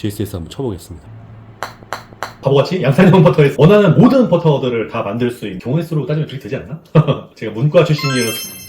GSS 한번 쳐보겠습니다. 바보같이 양산형 퍼터에서 원하는 모든 퍼터들을 다 만들 수 있는 경우의 수로 따지면 그렇게 되지 않나? 제가 문과 출신이어서.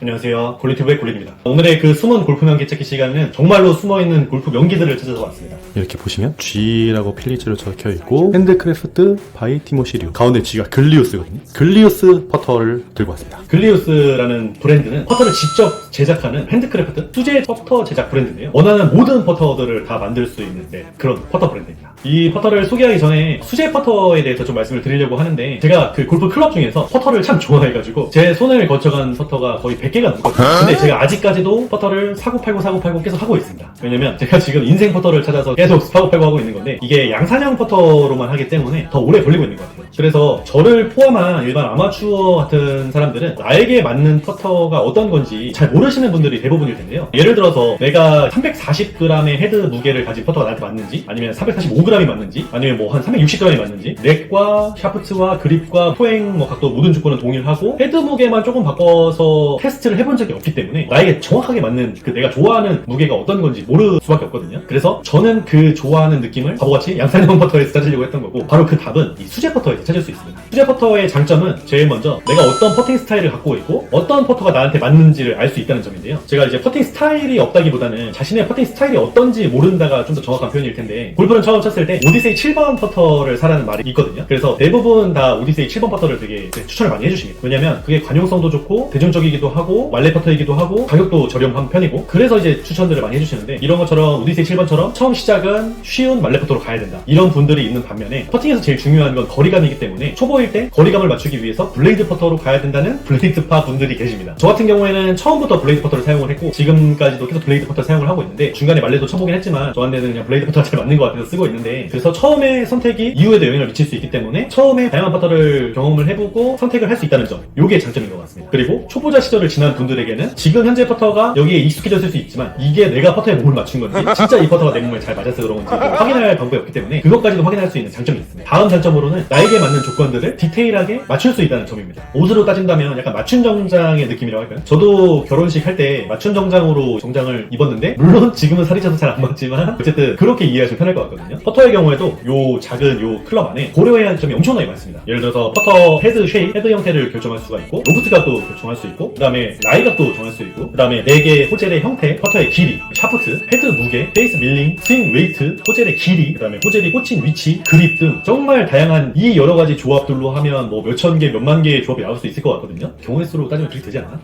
안녕하세요, 골리튜브의 골리입니다. 오늘의 그 숨은 골프 명기 찾기 시간은 정말로 숨어있는 골프 명기들을 찾아서 왔습니다. 이렇게 보시면 G라고 필리지로 적혀있고 핸드크래프트 바이 티모시류, 가운데 G가 글리우스거든요. 글리우스 퍼터를 들고 왔습니다. 글리우스라는 브랜드는 퍼터를 직접 제작하는 핸드크래프트 수제 퍼터 제작 브랜드인데요. 원하는 모든 퍼터들을 다 만들 수 있는 그런 퍼터 브랜드입니다. 이 퍼터를 소개하기 전에 수제 퍼터에 대해서 좀 말씀을 드리려고 하는데, 제가 그 골프 클럽 중에서 퍼터를 참 좋아해가지고 제 손을 거쳐간 퍼터가 거의 100개가 넘거든요. 근데 제가 아직까지도 퍼터를 사고 팔고 계속 하고 있습니다. 왜냐면 제가 지금 인생 퍼터를 찾아서 계속 사고 팔고 하고 있는 건데, 이게 양산형 퍼터로만 하기 때문에 더 오래 걸리고 있는 것 같아요. 그래서 저를 포함한 일반 아마추어 같은 사람들은 나에게 맞는 퍼터가 어떤 건지 잘 모르시는 분들이 대부분일 텐데요. 예를 들어서 내가 340g의 헤드 무게를 가진 퍼터가 나한테 맞는지, 아니면 345g이 맞는지, 아니면 뭐 한 360g이 맞는지, 넥과 샤프트와 그립과 포행 각도 모든 조건은 동일하고 헤드 무게만 조금 바꿔서 테스트를 해본 적이 없기 때문에 나에게 정확하게 맞는 그 내가 좋아하는 무게가 어떤 건지 모를 수밖에 없거든요. 그래서 저는 그 좋아하는 느낌을 바보같이 양산형 퍼터에서 찾으려고 했던 거고, 바로 그 답은 이 수제 퍼터에서 찾을 수 있습니다. 수제 퍼터의 장점은 제일 먼저 내가 어떤 퍼팅 스타일을 갖고 있고 어떤 퍼터가 나한테 맞는지를 알 수 있다는 점인데요. 제가 이제 퍼팅 스타일이 없다기보다는 자신의 퍼팅 스타일이 어떤지 모른다가 좀 더 정확한 표현일 텐데, 골프를 처음 쳤을 때 오디세이 7번 퍼터를 사라는 말이 있거든요. 그래서 대부분 다 오디세이 7번 퍼터를 되게 추천을 많이 해주십니다. 왜냐면 그게 관용성도 좋고 대중적이기도 하고 말레 퍼터이기도 하고 가격도 저렴한 편이고, 그래서 이제 추천들을 많이 해주시는데, 이런 것처럼 오디세이 7번처럼 처음 시작은 쉬운 말레 퍼터로 가야 된다, 이런 분들이 있는 반면에 퍼팅에서 제일 중요한 건 거리감이기 때문에 초보일 때 거리감을 맞추기 위해서 블레이드 퍼터로 가야 된다는 블레이드파 분들이 계십니다. 저 같은 경우에는 처음부터 블레이드 퍼터를 사용을 했고 지금까지도 계속 블레이드 퍼터를 사용을 하고 있는데, 중간에 말레도 쳐보긴 했지만 저한테는 그냥 블레이드 퍼터가 잘 맞는 것 같아서 쓰고 있는데, 그래서 처음에 선택이 이후에도 영향을 미칠 수 있기 때문에 처음에 다양한 퍼터를 경험을 해보고 선택을 할 수 있다는 점, 요게 장점인 것 같습니다. 그리고 초보자 시절을 지난 분들에게는 지금 현재 퍼터가 여기에 익숙해졌을 수 있지만 이게 내가 퍼터에 몸을 맞춘 건지, 진짜 이 퍼터가 내 몸에 잘 맞아서 그런 건지 확인할 방법이 없기 때문에 그것까지도 확인할 수 있는 장점이 있습니다. 다음 장점으로는 나에게 맞는 조건들을 디테일하게 맞출 수 있다는 점입니다. 옷으로 따진다면 약간 맞춤 정장의 느낌이라고 할까요? 저도 결혼식 할 때 맞춤 정장으로 정장을 입었는데, 물론 지금은 살이 쪄서 잘 안 맞지만 어쨌든 그렇게 이해하시면 편할 것 같거든요. 퍼터의 경우에도 요 작은 요 클럽 안에 고려해야 할 점이 엄청나게 많습니다. 예를 들어서 퍼터 헤드 쉐입, 헤드 형태를 결정할 수가 있고, 로프트 각도 결정할 수 있고, 그 다음에 라이 각도 정할 수 있고, 그 다음에 4개의 호젤의 형태, 퍼터의 길이, 샤프트, 헤드 무게, 베이스 밀링, 스윙 웨이트, 호젤의 길이, 그 다음에 호젤이 꽂힌 위치, 그립 등 정말 다양한 이 여러가지 조합들로 하면 뭐 몇천 개, 몇만 개의 조합이 나올 수 있을 것 같거든요. 경우의 수로 따지면 그렇게 되지 않나?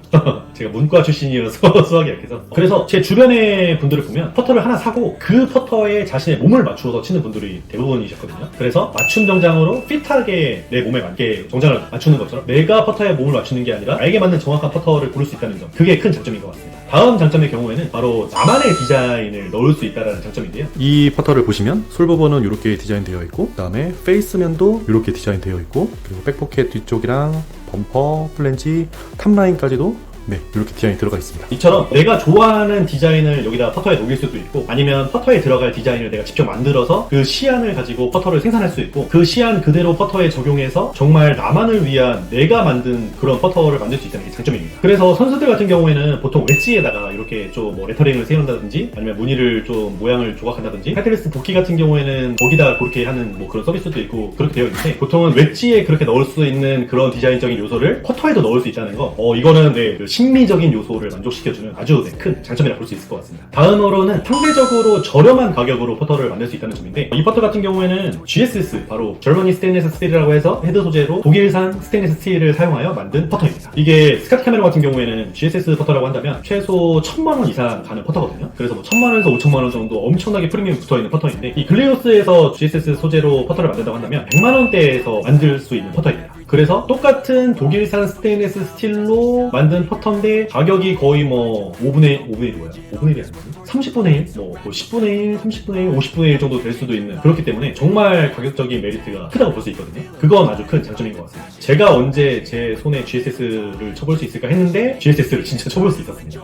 제가 문과 출신이어서 수학이 약해서. 그래서 제 주변의 분들을 보면 퍼터를 하나 사고 그 퍼터에 자신의 몸을 맞추어서 치는 분들이 대부분이셨거든요. 그래서 맞춤 정장으로 핏하게 내 몸에 맞게 정장을 맞추는 것처럼 내가 퍼터에 몸을 맞추는 게 아니라 나에게 맞는 정확한 퍼터를 고를 수 있다는 점, 그게 큰 장점인 것 같습니다. 다음 장점의 경우에는 바로 나만의 디자인을 넣을 수 있다는 장점인데요. 이 퍼터를 보시면 솔 부분은 이렇게 디자인되어 있고, 그 다음에 페이스면도 이렇게 디자인되어 있고, 그리고 백포켓 뒤쪽이랑 범퍼, 플랜지, 탑라인까지도 이렇게 디자인이 들어가 있습니다. 이처럼 내가 좋아하는 디자인을 여기다 퍼터에 녹일 수도 있고, 아니면 퍼터에 들어갈 디자인을 내가 직접 만들어서 그 시안을 가지고 퍼터를 생산할 수 있고, 그 시안 그대로 퍼터에 적용해서 정말 나만을 위한 내가 만든 그런 퍼터를 만들 수 있다는 게 장점입니다. 그래서 선수들 같은 경우에는 보통 웨지에다가 이렇게 좀 뭐 레터링을 세운다든지, 아니면 무늬를 좀 모양을 조각한다든지, 헤드레스 복귀 같은 경우에는 거기다 그렇게 하는 뭐 그런 서비스도 있고 그렇게 되어 있는데, 보통은 웨지에 그렇게 넣을 수 있는 그런 디자인적인 요소를 퍼터에도 넣을 수 있다는 거, 이거는 그 심미적인 요소를 만족시켜주는 아주 큰 장점이라 볼 수 있을 것 같습니다. 다음으로는 상대적으로 저렴한 가격으로 퍼터를 만들 수 있다는 점인데, 이 퍼터 같은 경우에는 GSS, 바로 저머니 스테인리스 스틸이라고 해서 헤드 소재로 독일산 스테인리스 스틸을 사용하여 만든 퍼터입니다. 이게 스카트 카메라 같은 경우에는 GSS 퍼터라고 한다면 최소 1000만원 이상 가는 퍼터거든요. 그래서 뭐 1000만원에서 5천만원 정도 엄청나게 프리미엄 붙어있는 퍼터인데, 이 글리우스에서 GSS 소재로 퍼터를 만든다고 한다면 100만원대에서 만들 수 있는 퍼터입니다. 그래서 똑같은 독일산 스테인리스 스틸로 만든 퍼터인데 가격이 거의 뭐 5분의 1이 뭐야? 5분의 1이 아니지? 30분의 1? 뭐 10분의 1, 30분의 1, 50분의 1 정도 될 수도 있는, 그렇기 때문에 정말 가격적인 메리트가 크다고 볼 수 있거든요. 그건 아주 큰 장점인 것 같습니다. 제가 언제 제 손에 GSS를 쳐볼 수 있을까 했는데 GSS를 진짜 쳐볼 수 있었습니다.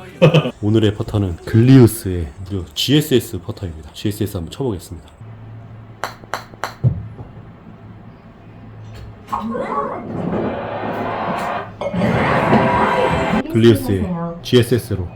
오늘의 퍼터는 글리우스의 GSS 퍼터입니다. GSS 한번 쳐보겠습니다. 글리우스의 GSS로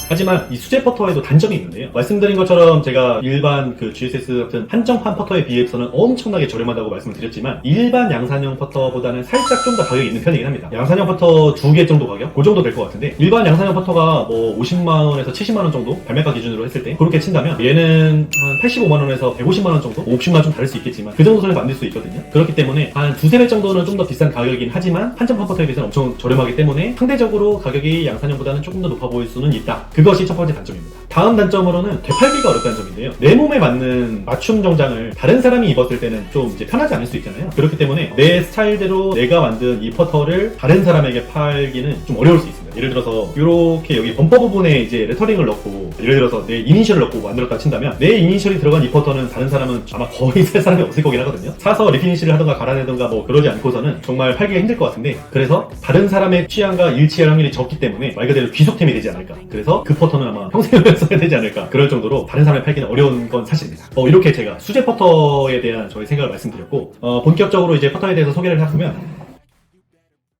하지만 이 수제 퍼터에도 단점이 있는데요. 말씀드린 것처럼 제가 일반 그 GSS 같은 한정판 퍼터에 비해서는 엄청나게 저렴하다고 말씀을 드렸지만 일반 양산형 퍼터보다는 살짝 좀 더 가격이 있는 편이긴 합니다. 양산형 퍼터 2개 정도 가격? 그 정도 될 것 같은데 일반 양산형 퍼터가 뭐 50만원에서 70만원 정도 발매가 기준으로 했을 때 그렇게 친다면 얘는 한 85만원에서 150만원 정도? 옵션만 좀 다를 수 있겠지만 그 정도 선에 만들 수 있거든요. 그렇기 때문에 한 두세 배 정도는 좀 더 비싼 가격이긴 하지만 한정판 퍼터에 비해서는 엄청 저렴하기 때문에 상대적으로 가격이 양산형보다는 조금 더 높아 보일 수는 있다. 그것이 첫 번째 단점입니다. 다음 단점으로는 되팔기가 어렵다는 점인데요. 내 몸에 맞는 맞춤 정장을 다른 사람이 입었을 때는 좀 이제 편하지 않을 수 있잖아요. 그렇기 때문에 내 스타일대로 내가 만든 이 퍼터를 다른 사람에게 팔기는 좀 어려울 수 있습니다. 예를 들어서 이렇게 여기 범퍼 부분에 이제 레터링을 넣고 예를 들어서 내 이니셜을 넣고 만들었다 친다면 내 이니셜이 들어간 이 퍼터는 다른 사람은 아마 거의 살 사람이 없을 거긴 하거든요. 사서 리피니시를 하던가 갈아내던가 뭐 그러지 않고서는 정말 팔기가 힘들 것 같은데 그래서 다른 사람의 취향과 일치할 확률이 적기 때문에 말 그대로 귀속템이 되지 않을까. 그래서 그 퍼터는 아마 평생을 써야 되지 않을까. 그럴 정도로 다른 사람의 팔기는 어려운 건 사실입니다. 이렇게 제가 수제 퍼터에 대한 저의 생각을 말씀드렸고 본격적으로 이제 퍼터에 대해서 소개를 해보면